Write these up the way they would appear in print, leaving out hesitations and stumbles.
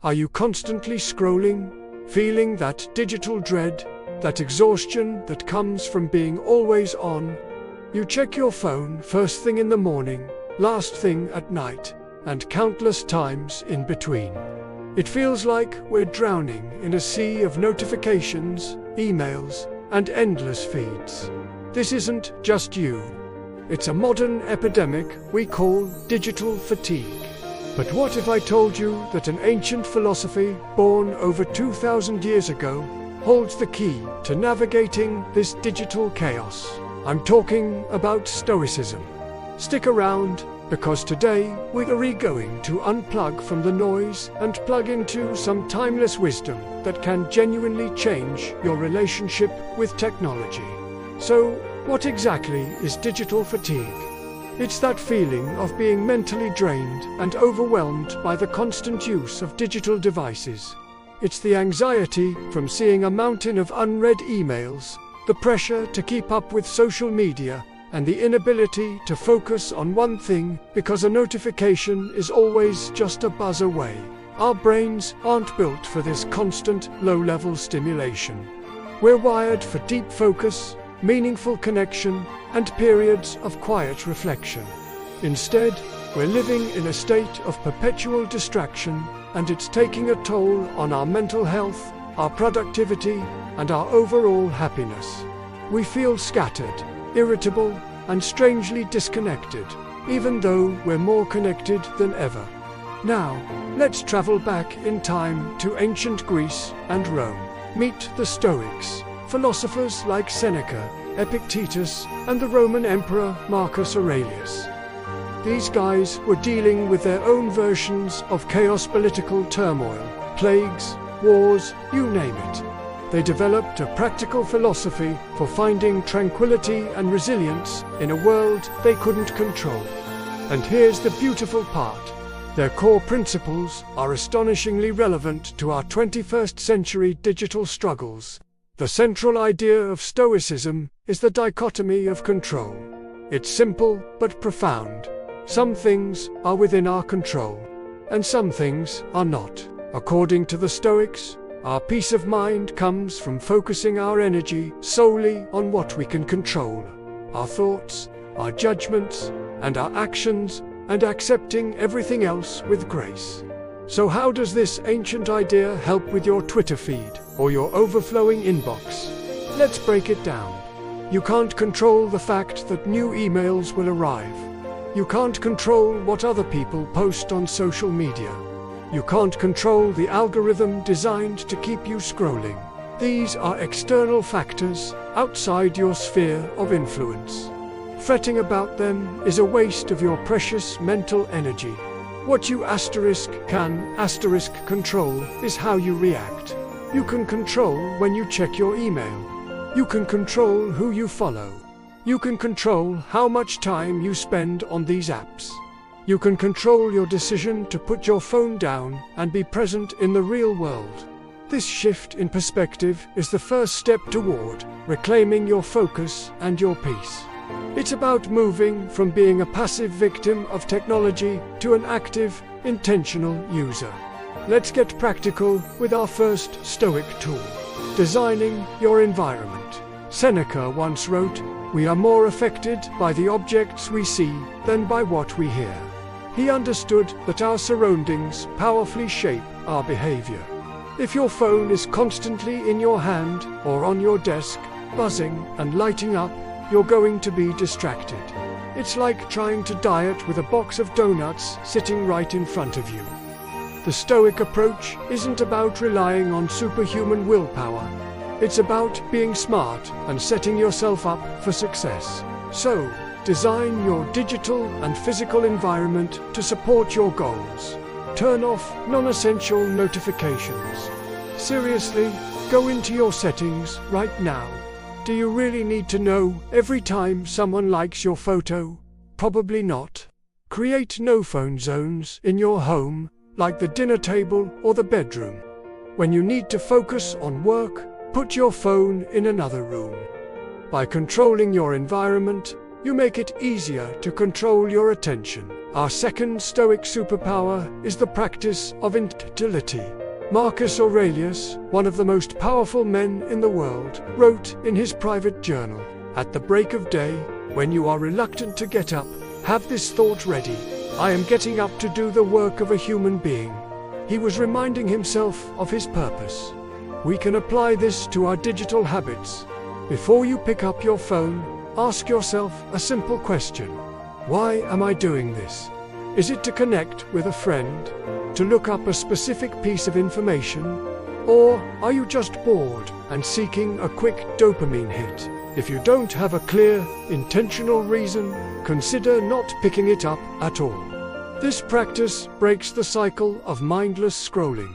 Are you constantly scrolling, feeling that digital dread, that exhaustion that comes from being always on? You check your phone first thing in the morning, last thing at night, and countless times in between. It feels like we're drowning in a sea of notifications, emails, and endless feeds. This isn't just you. It's a modern epidemic we call digital fatigue. But what if I told you that an ancient philosophy born over 2,000 years ago holds the key to navigating this digital chaos? I'm talking about Stoicism. Stick around, because today we are going to unplug from the noise and plug into some timeless wisdom that can genuinely change your relationship with technology. So, what exactly is digital fatigue? It's that feeling of being mentally drained and overwhelmed by the constant use of digital devices. It's the anxiety from seeing a mountain of unread emails, the pressure to keep up with social media, and the inability to focus on one thing because a notification is always just a buzz away. Our brains aren't built for this constant, low-level stimulation. We're wired for deep focus, meaningful connection, and periods of quiet reflection. Instead, we're living in a state of perpetual distraction, and it's taking a toll on our mental health, our productivity, and our overall happiness. We feel scattered, irritable, and strangely disconnected, even though we're more connected than ever. Now, let's travel back in time to ancient Greece and Rome. Meet the Stoics, philosophers like Seneca, Epictetus, and the Roman Emperor Marcus Aurelius. These guys were dealing with their own versions of chaos, political turmoil, plagues, wars, you name it. They developed a practical philosophy for finding tranquility and resilience in a world they couldn't control. And here's the beautiful part. Their core principles are astonishingly relevant to our 21st century digital struggles. The central idea of Stoicism is the dichotomy of control. It's simple but profound. Some things are within our control, and some things are not. According to the Stoics, our peace of mind comes from focusing our energy solely on what we can control: our thoughts, our judgments, and our actions, and accepting everything else with grace. So how does this ancient idea help with your Twitter feed or your overflowing inbox? Let's break it down. You can't control the fact that new emails will arrive. You can't control what other people post on social media. You can't control the algorithm designed to keep you scrolling. These are external factors outside your sphere of influence. Fretting about them is a waste of your precious mental energy. What you can control is how you react. You can control when you check your email. You can control who you follow. You can control how much time you spend on these apps. You can control your decision to put your phone down and be present in the real world. This shift in perspective is the first step toward reclaiming your focus and your peace. It's about moving from being a passive victim of technology to an active, intentional user. Let's get practical with our first Stoic tool: designing your environment. Seneca once wrote, "We are more affected by the objects we see than by what we hear." He understood that our surroundings powerfully shape our behavior. If your phone is constantly in your hand or on your desk, buzzing and lighting up, you're going to be distracted. It's like trying to diet with a box of donuts sitting right in front of you. The Stoic approach isn't about relying on superhuman willpower. It's about being smart and setting yourself up for success. So, design your digital and physical environment to support your goals. Turn off non-essential notifications. Seriously, go into your settings right now. Do you really need to know every time someone likes your photo? Probably not. Create no-phone zones in your home, like the dinner table or the bedroom. When you need to focus on work, put your phone in another room. By controlling your environment, You make it easier to control your attention. Our second Stoic superpower is the practice of inutility. Marcus Aurelius, one of the most powerful men in the world, wrote in his private journal, "At the break of day, when you are reluctant to get up, have this thought ready: I am getting up to do the work of a human being." He was reminding himself of his purpose. We can apply this to our digital habits. Before you pick up your phone, ask yourself a simple question. Why am I doing this? Is it to connect with a friend? To look up a specific piece of information? Or are you just bored and seeking a quick dopamine hit? If you don't have a clear, intentional reason, consider not picking it up at all. This practice breaks the cycle of mindless scrolling.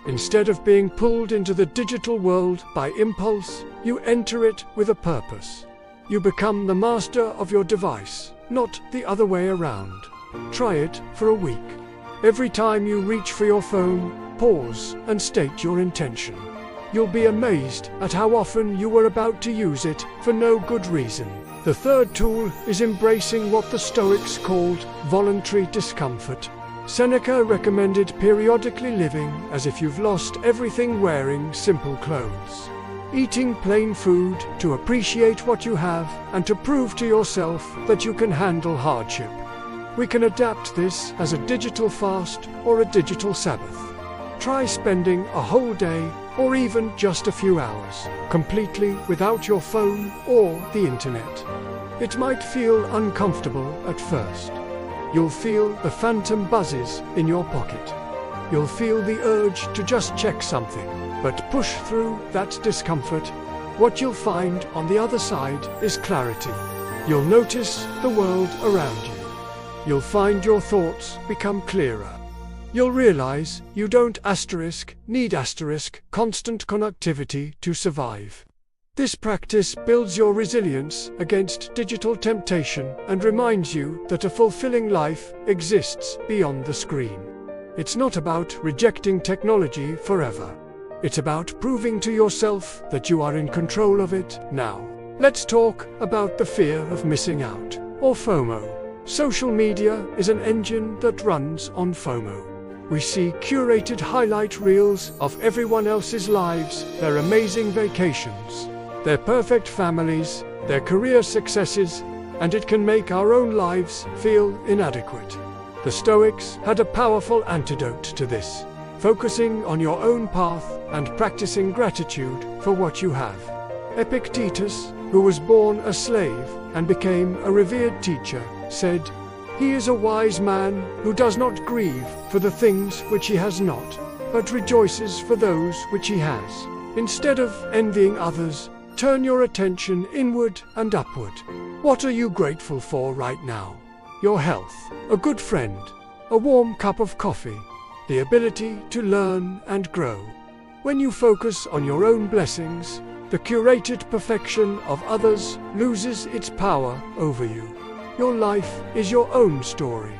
Instead of being pulled into the digital world by impulse, you enter it with a purpose. You become the master of your device, not the other way around. Try it for a week. Every time you reach for your phone, pause and state your intention. You'll be amazed at how often you were about to use it for no good reason. The third tool is embracing what the Stoics called voluntary discomfort. Seneca recommended periodically living as if you've lost everything, wearing simple clothes, eating plain food to appreciate what you have and to prove to yourself that you can handle hardship. We can adapt this as a digital fast or a digital Sabbath. Try spending a whole day or even just a few hours completely without your phone or the internet. It might feel uncomfortable at first. You'll feel the phantom buzzes in your pocket. You'll feel the urge to just check something, but push through that discomfort. What you'll find on the other side is clarity. You'll notice the world around you. You'll find your thoughts become clearer. You'll realize you don't need constant connectivity to survive. This practice builds your resilience against digital temptation and reminds you that a fulfilling life exists beyond the screen. It's not about rejecting technology forever. It's about proving to yourself that you are in control of it now. Let's talk about the fear of missing out, or FOMO. Social media is an engine that runs on FOMO. We see curated highlight reels of everyone else's lives, their amazing vacations, their perfect families, their career successes, and it can make our own lives feel inadequate. The Stoics had a powerful antidote to this: focusing on your own path and practicing gratitude for what you have. Epictetus, who was born a slave and became a revered teacher, said, "He is a wise man who does not grieve for the things which he has not, but rejoices for those which he has." Instead of envying others, turn your attention inward and upward. What are you grateful for right now? Your health, a good friend, a warm cup of coffee, the ability to learn and grow. When you focus on your own blessings, the curated perfection of others loses its power over you. Your life is your own story.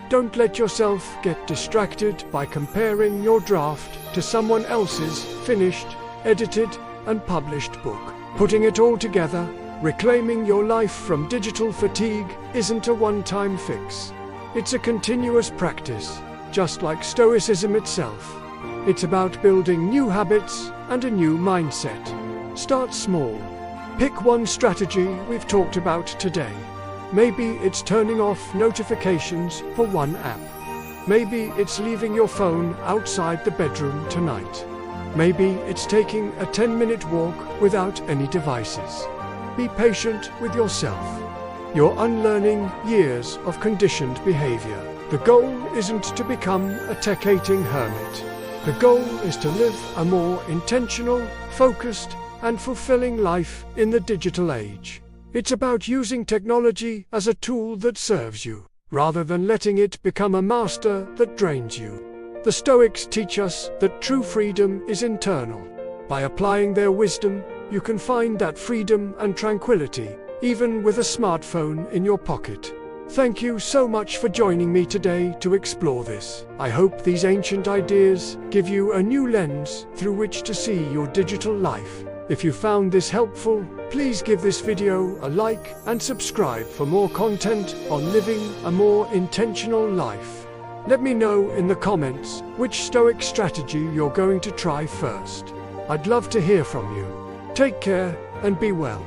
Don't let yourself get distracted by comparing your draft to someone else's finished, edited, and published book. Putting it all together, reclaiming your life from digital fatigue, isn't a one-time fix. It's a continuous practice, just like Stoicism itself. It's about building new habits and a new mindset. Start small. Pick one strategy we've talked about today. Maybe it's turning off notifications for one app. Maybe it's leaving your phone outside the bedroom tonight. Maybe it's taking a 10-minute walk without any devices. Be patient with yourself. You're unlearning years of conditioned behavior. The goal isn't to become a tech-hating hermit. The goal is to live a more intentional, focused, and fulfilling life in the digital age. It's about using technology as a tool that serves you, rather than letting it become a master that drains you. The Stoics teach us that true freedom is internal. By applying their wisdom, you can find that freedom and tranquility, even with a smartphone in your pocket. Thank you so much for joining me today to explore this. I hope these ancient ideas give you a new lens through which to see your digital life. If you found this helpful, please give this video a like and subscribe for more content on living a more intentional life. Let me know in the comments which Stoic strategy you're going to try first. I'd love to hear from you. Take care and be well.